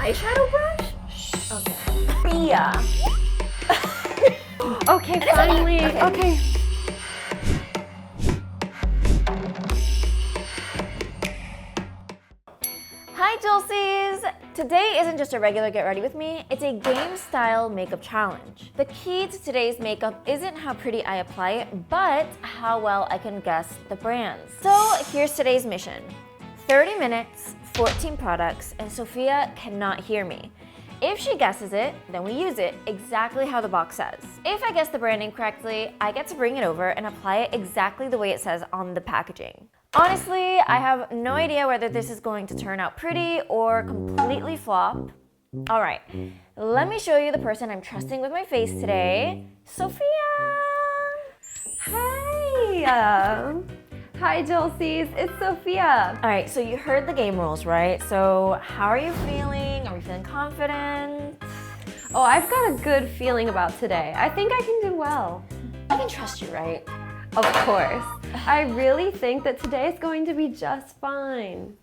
eyeshadow brush? Okay. Yeah. Okay, finally. Okay. Hi, JOLSEs! Today isn't just a regular get ready with me, it's a game-style makeup challenge. The key to today's makeup isn't how pretty I apply it, but how well I can guess the brands. So here's today's mission. 30 minutes, 14 products, and Sophia cannot hear me. If she guesses it, then we use it exactly how the box says. If I guess the branding correctly, I get to bring it over and apply it exactly the way it says on the packaging. Honestly, I have no idea whether this is going to turn out pretty or completely flop. All right, let me show you the person I'm trusting with my face today, Sophia. Hi. Hi, JOLSEs. It's Sophia. All right, so you heard the game rules, right? So how are you feeling? Are you feeling confident? Oh, I've got a good feeling about today. I think I can do well. I can trust you, right? Of course. I really think that today is going to be just fine.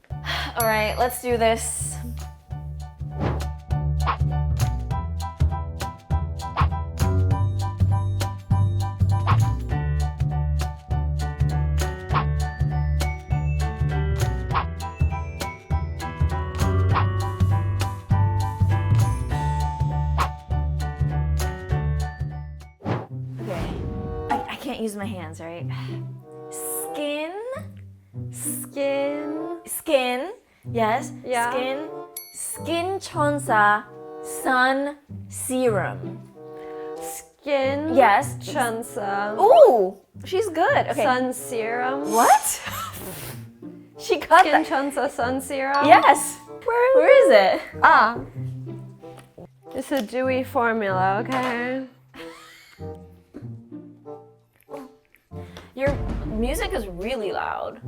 All right, let's do this. I can't use my hands, right? Skin, yes, Yeah. Skin Chonsa Sun Serum. Skin. Yes. Chonsa. Ooh, she's good. Okay. Sun serum. What? She got Skin that. Chonsa sun serum. Yes. Where is it? Ah. It's a dewy formula, okay? Your music is really loud.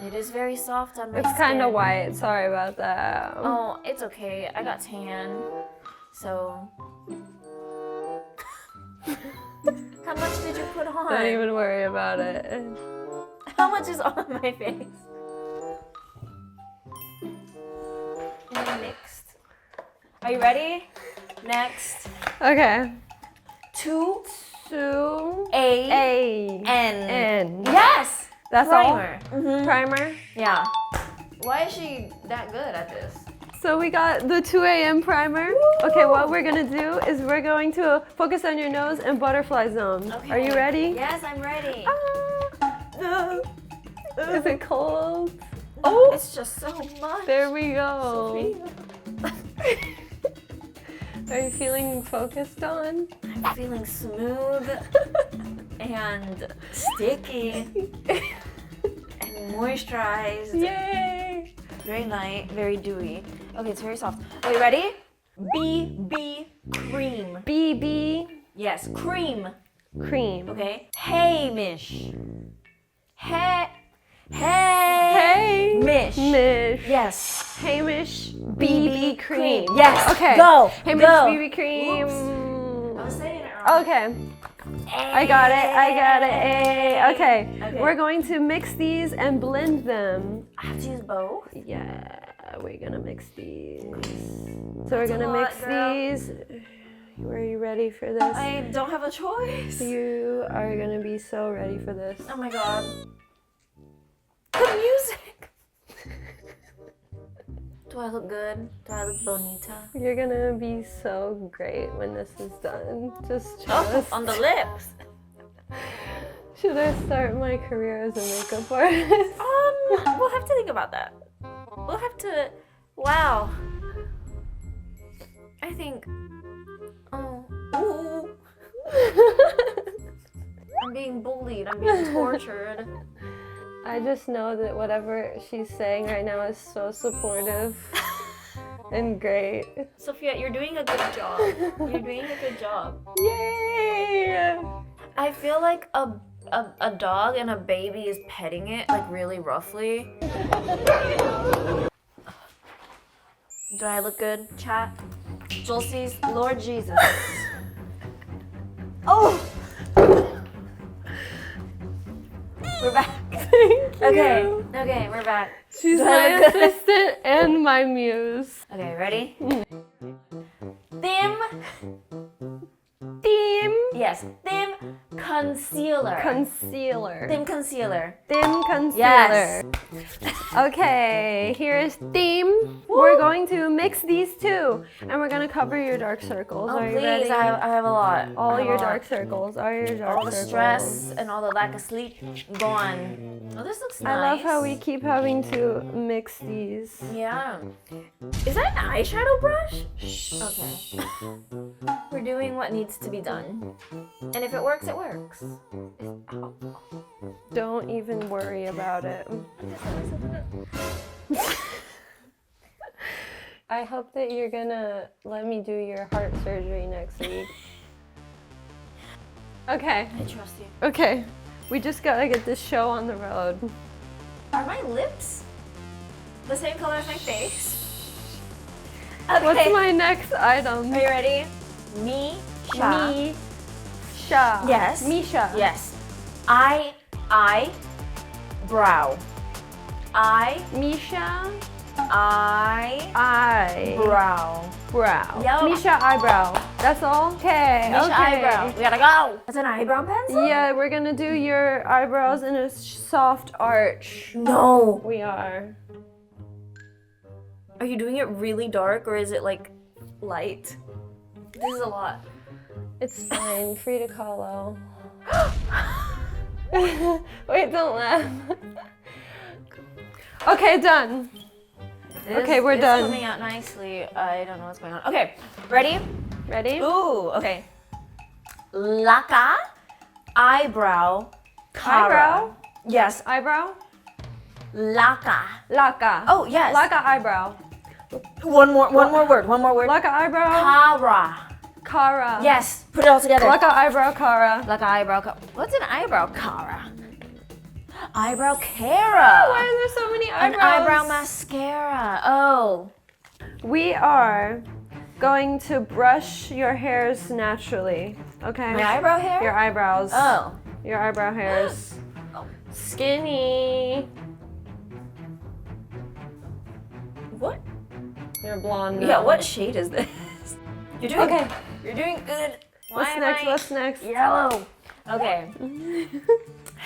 It is very soft on my It's skin. kind of white. Sorry about that. Oh, it's okay. I got tan. So. How much did you put on? Don't even worry about it. How much is on my face? Next. Are you ready? Next. Okay. 2 A. N. N. Yes! That's Primer. all? Primer? Yeah. Why is she that good at this? So we got the 2 a.m. primer. Woo! Okay, what we're gonna do is we're going to focus on your nose and butterfly zone. Okay. Are you ready? Yes, I'm ready. Is it cold? Oh, it's just so much. There we go. Sophia. Are you feeling focused on? I'm feeling smooth and sticky and moisturized. Yay! Very light, very dewy. Okay, it's very soft. Are you ready? BB cream. BB Yes, cream. cream. Okay. Heimish. Hey. Mish. Yes. Heimish BB cream. Yes. Okay. Go. Heimish Go. BB cream. I was saying it wrong. Okay. I got it. Ay. Okay. Okay. We're going to mix these and blend them. I have to use both. Yeah, we're gonna mix these. So That's we're a gonna lot, mix girl. these. Are you ready for this? I don't have a choice. You are gonna be so ready for this. Oh my god. The music. Do I look good? Do I look bonita? You're gonna be so great when this is done. Just Oh, trust. on the lips. Should I start my career as a makeup artist? We'll have to think about that. We'll have to. Wow. I think. Oh. Ooh. I'm being bullied. I'm being tortured. I just know that whatever she's saying right now is so supportive and great. Sophia, you're doing a good job. You're doing a good job. Yay! I feel like a dog and a baby is petting it like really roughly. Do I look good, chat? JOLSEs, Lord Jesus. Oh! We're back. Thank you. Okay, we're back. She's my assistant and my muse. Okay, ready? Thim. Theme. Yes, thim concealer. Concealer. Thim concealer. Theme concealer. Yes. Okay, here's theme. We're going to mix these two, and we're gonna cover your dark circles. Oh, Are you please, ready? I have a lot. All I have your a lot. dark circles. All your dark All the circles. stress and all the lack of sleep gone. Oh, this looks nice. I love how we keep having to mix these. Yeah. Is that an eyeshadow brush? Okay. We're doing what needs to be done. And if it works, it works. Don't even worry about it. I hope that you're gonna let me do your heart surgery next week. Okay. I trust you. Okay. We just gotta get this show on the road. Are my lips the same color as my face? Okay. What's my next item? Are you ready? MISSHA. MISSHA. Yes. MISSHA. Yes. Brow. MISSHA. Brow. Brow. Yo. MISSHA eyebrow. That's all? Okay. MISSHA okay. eyebrow. We gotta go. That's an eyebrow pencil? Yeah, we're gonna do your eyebrows in a soft arch. No. We are. Are you doing it really dark or is it like light? This is a lot. It's fine. Frida Kahlo. Wait, don't laugh. Okay, done. Okay, we're done. It's coming out nicely. I don't know what's going on. Okay, ready? Ready? Ooh, okay. LAKA eyebrow. Cara. Eyebrow? Yes. Eyebrow? LAKA. LAKA. Oh, yes. LAKA eyebrow. One more word. LAKA eyebrow. Cara. Cara. Yes. Put it all together. LAKA eyebrow. Cara. LAKA eyebrow. What's an eyebrow? Cara. Eyebrow Cara. Why are there so many eyebrows? An eyebrow mascara. Oh. We are going to brush your hairs naturally. Okay. My eyebrow hair? Your eyebrows. Oh. Your eyebrow hairs. Oh. Skinny. What? You're blonde now. Yeah, what shade is this? You're doing Okay. You're doing good. What's next? What's next? Yellow. Okay.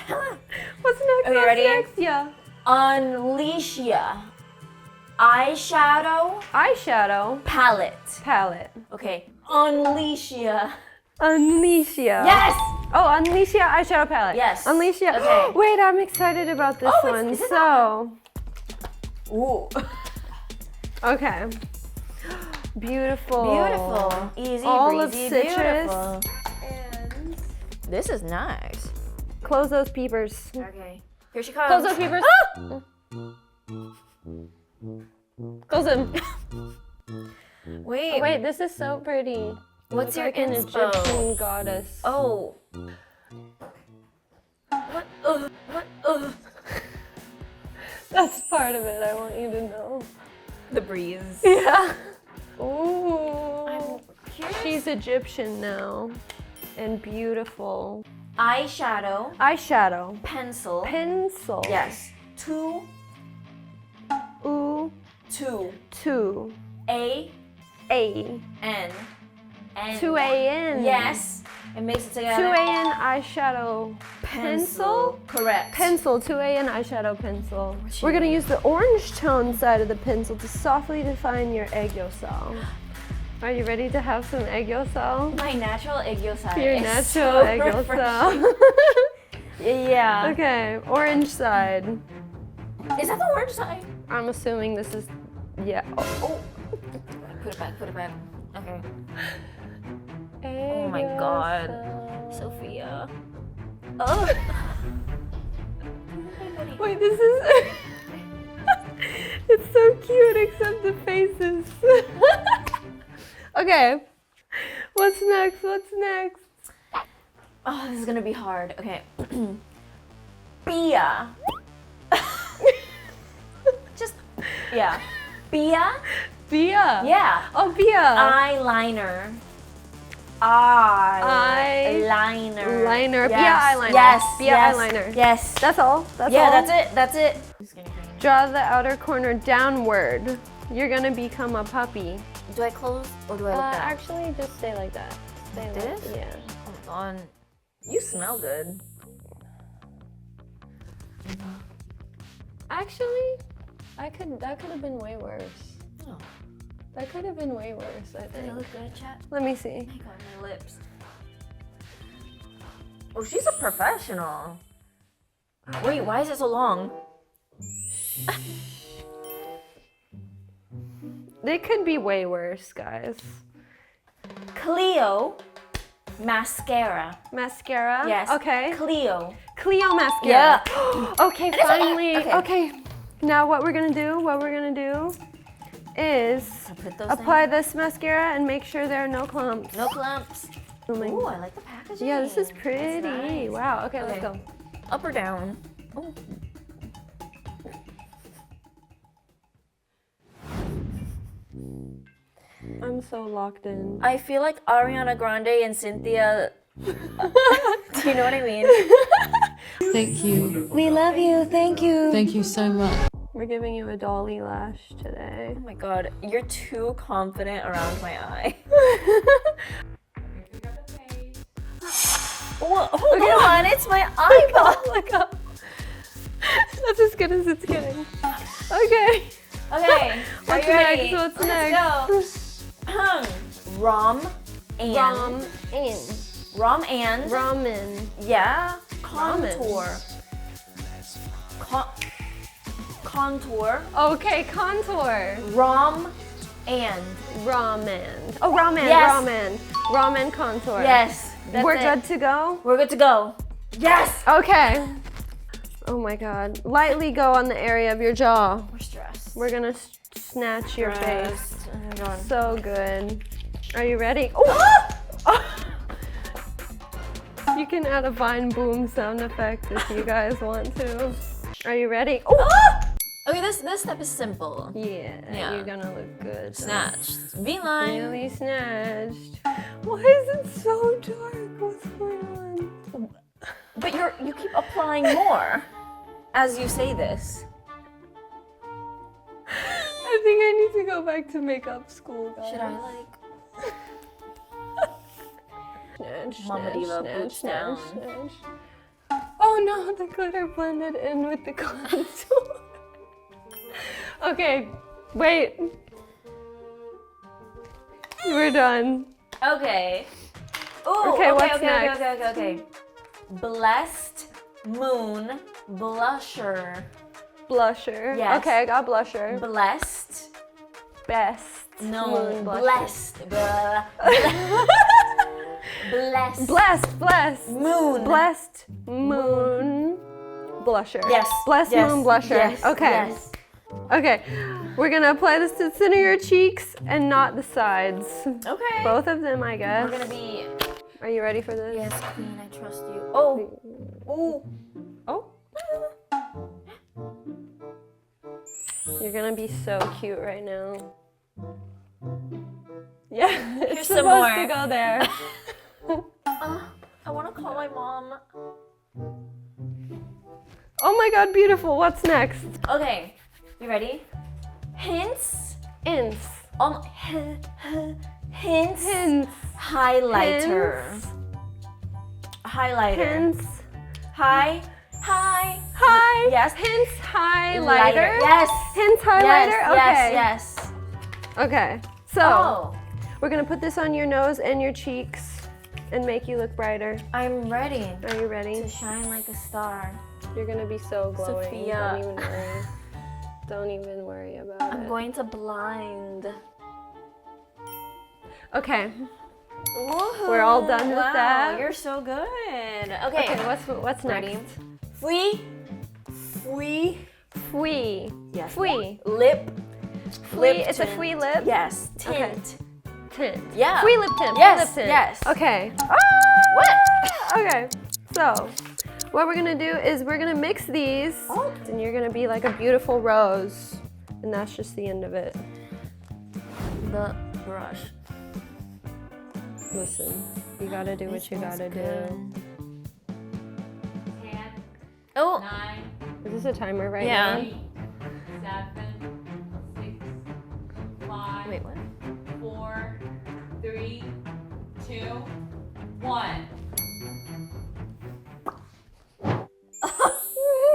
What's next? Okay, What's ready? next? Yeah. Unleashia eyeshadow Eyeshadow palette. palette. Okay. Unleashia. Unleashia. Yes. Oh, Unleashia eyeshadow palette. Yes. Unleashia. Okay. Wait, I'm excited about this Oh, one. is it So. Ooh. Okay. Beautiful. Beautiful. Easy All breezy. of citrus. Beautiful. And This is nice. close those peepers. Okay. Here she comes. Close those peepers. Close them. Wait. Wait, this is so pretty. What's your like an inspo? Egyptian goddess. Oh. What? What? That's part of it. I want you to know. The breeze. Yeah. Ooh. I'm curious. She's Egyptian now. And beautiful. Eyeshadow. Eyeshadow. Pencil. Pencil. Yes. Two. Ooh. Two. A. A. N. 2AN. Yes. It makes it together. 2AN eyeshadow pencil. Correct. Pencil. 2AN eyeshadow pencil. We're gonna use the orange tone side of the pencil to softly define your egg yosel. Are you ready to have some egg yosel? My natural egg yosel. Your is natural so egg refreshing. yosel. Yeah. Okay, orange side. Is that the orange side? I'm assuming this is, yeah. Oh. Put it back. Put it back. Okay. Egg Oh my God. yolk. Sophia. Oh. Wait, this is. It's so cute, except the faces. Okay. What's next? What's next? Oh, this is gonna be hard. Okay. Bia. Just, yeah. Bia? Bia. Yeah. Oh, Bia. Eyeliner. Eyeliner. Liner. Yes. Bia eyeliner. Yes. Bia yes. eyeliner. Yes. That's all. That's yeah, all. that's it. That's it. Draw the outer corner downward. You're gonna become a puppy. Do I close or do I look down? Actually, just stay like that. Stay like This? Yeah. Hold on. You smell good. Actually, that could have been way worse. Oh. That could have been way worse, I Does think. it look good, chat? Let me see. Oh my god, my lips. Oh, she's a professional. Wait, why is it so long? They could be way worse, guys. CLIO mascara. Mascara? Yes. Okay. CLIO. CLIO mascara. Yeah. Okay, finally. Okay. Okay. Now what we're gonna do is Put those apply this mascara and make sure there are no clumps. No clumps. Oh my Ooh, I like the packaging. Yeah, this is pretty. That's nice. Wow. Okay, let's go. Up or down? Oh. I'm so locked in. I feel like Ariana Grande and Cynthia. Do you know what I mean? Thank you. We love you. Thank you. Thank you so much. We're giving you a dolly lash today. Oh my god, you're too confident around my eye. Hold on, it's my eyeball. Look up. That's as good as it's getting. Okay. Okay, are What's you ready? next? What's Let's go. Rom and Ramen. yeah, contour. Contour. Okay, contour. Rom and Ramen. Oh, ramen. Yes. Ramen. Ramen contour. yes, that's We're it. good to go? We're good to go. Yes. Okay. Oh my god. Lightly go on the area of your jaw. We're stressed. We're gonna snatch your face. Stressed. Oh my god. So good. Are you ready? Oh! You can add a Vine boom sound effect if you guys want to. Are you ready? Oh! Okay, this step is simple. Yeah, you're gonna look good. Snatched. V-line. Really snatched. Why is it so dark? What's going on? But you keep applying more as you say this. I think I need to go back to makeup school, guys. Should I like Snatch, Mama snatch, Diva snatch, boots snatch, down? snatch. Oh no, the glitter blended in with the contour. Okay, wait. We're done. Okay. Ooh, Okay, what's okay, next? Okay. Blessed Moon Blusher. Blusher. Yes. Okay, I got blusher. Blessed. Best. No, moon blusher. blessed. Blessed. Blessed. Moon. Blessed moon blusher. Yes. Blessed yes. moon blusher. Yes. Okay. Yes. Okay. We're gonna apply this to the center of your cheeks and not the sides. Okay. Both of them, I guess. We're gonna be. Are you ready for this? Yes, Queen. I trust you. Oh. Ooh. Oh. You're gonna be so cute right now. Yeah, it's Here's some supposed more. to go there. I want to call my mom. Oh my god, beautiful. What's next? Okay. You ready? Hince. Ince. Hince. Hince. Highlighter. Hince. Highlighter. Hince. Hi. Yes. Hince highlighter. Yes. Hince highlighter. Yes. Okay. Yes. Okay. So Oh, we're gonna put this on your nose and your cheeks and make you look brighter. I'm ready Are you ready? to shine like a star. You're gonna be so glowing. Sophia. Don't even worry. Don't even worry about I'm it. going to blind. Okay. Woohoo. We're all done with Wow, that. You're so good. Okay. Okay. What's Ready? next? Fwee. Fwee. Yes. Fwee. Lip. Fwee. It's a tint. fwee lip. Yes. Okay. Tint. Tint. Yeah. Fwee lip tint. Yes, Fwee lip tint. yes. Okay. What? Okay. So, what we're gonna do is we're gonna mix these, and you're gonna be like a beautiful rose, and that's just the end of it. The brush. Listen, you gotta do what you gotta do. Oh. 9, Is this a timer right Yeah. now? Wait, what? 4, 3, 2, 1.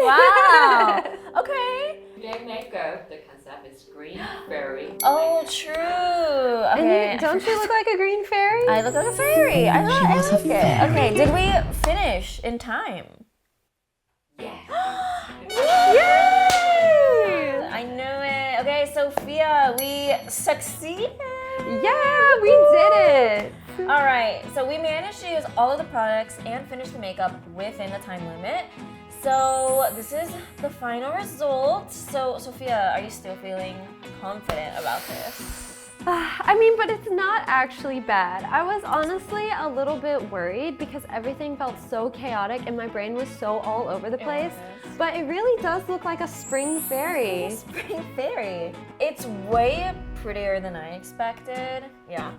Wow. Okay. Today makeup, the concept is green fairy. Oh, true. Okay. And don't you look like a green fairy? I look like a fairy. I was a like it. Okay, did we finish in time? Yay! I knew it. Okay, Sophia, we succeeded. Yeah, we did it. All right, so we managed to use all of the products and finish the makeup within the time limit. So this is the final result. So Sophia, are you still feeling confident about this? I mean, but it's not actually bad. I was honestly a little bit worried because everything felt so chaotic and my brain was so all over the place. But it really does look like a spring fairy. Spring fairy. It's way prettier than I expected. Yeah.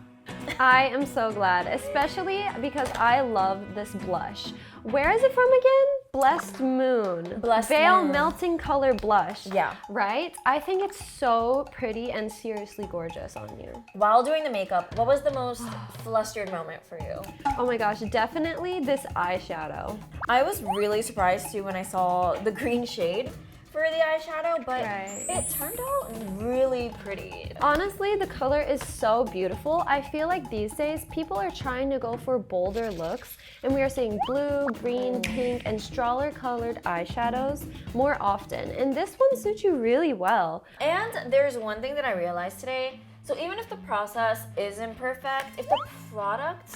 I am so glad, especially because I love this blush. Where is it from again? Blessed Moon. Blessed Veil Moon. Melting Color Blush. Yeah. Right? I think it's so pretty and seriously gorgeous on you. While doing the makeup, what was the most flustered moment for you? Oh my gosh, definitely this eyeshadow. I was really surprised too when I saw the green shade for the eyeshadow, but Right. it turned out really pretty. Honestly, the color is so beautiful. I feel like these days people are trying to go for bolder looks, and we are seeing blue, green, pink, and stroller colored eyeshadows more often. And this one suits you really well. And there's one thing that I realized today. So even if the process isn't perfect, if the product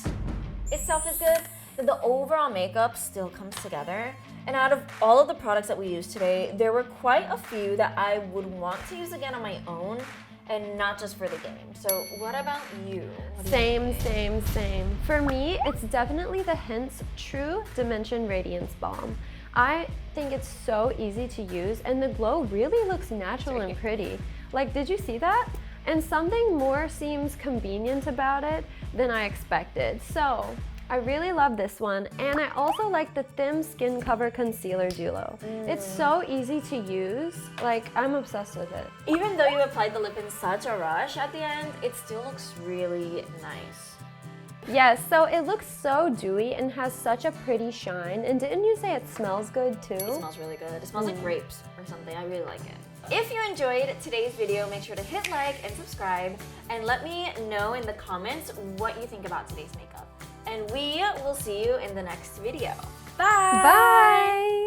itself is good, then the overall makeup still comes together. And out of all of the products that we used today, there were quite a few that I would want to use again on my own and not just for the game. So what about you? What do you Same. For me, it's definitely the Hince True Dimension Radiance Balm. I think it's so easy to use and the glow really looks natural and pretty. Like, did you see that? And something more seems convenient about it than I expected. So I really love this one, and I also like the thim Skin Cover Concealer Duo. It's so easy to use, like I'm obsessed with it. Even though you applied the lip in such a rush at the end, it still looks really nice. Yes, so it looks so dewy and has such a pretty shine, and didn't you say it smells good too? It smells really good. It smells like grapes or something. I really like it. If you enjoyed today's video, make sure to hit like and subscribe, and let me know in the comments what you think about today's makeup. And we will see you in the next video. Bye! Bye!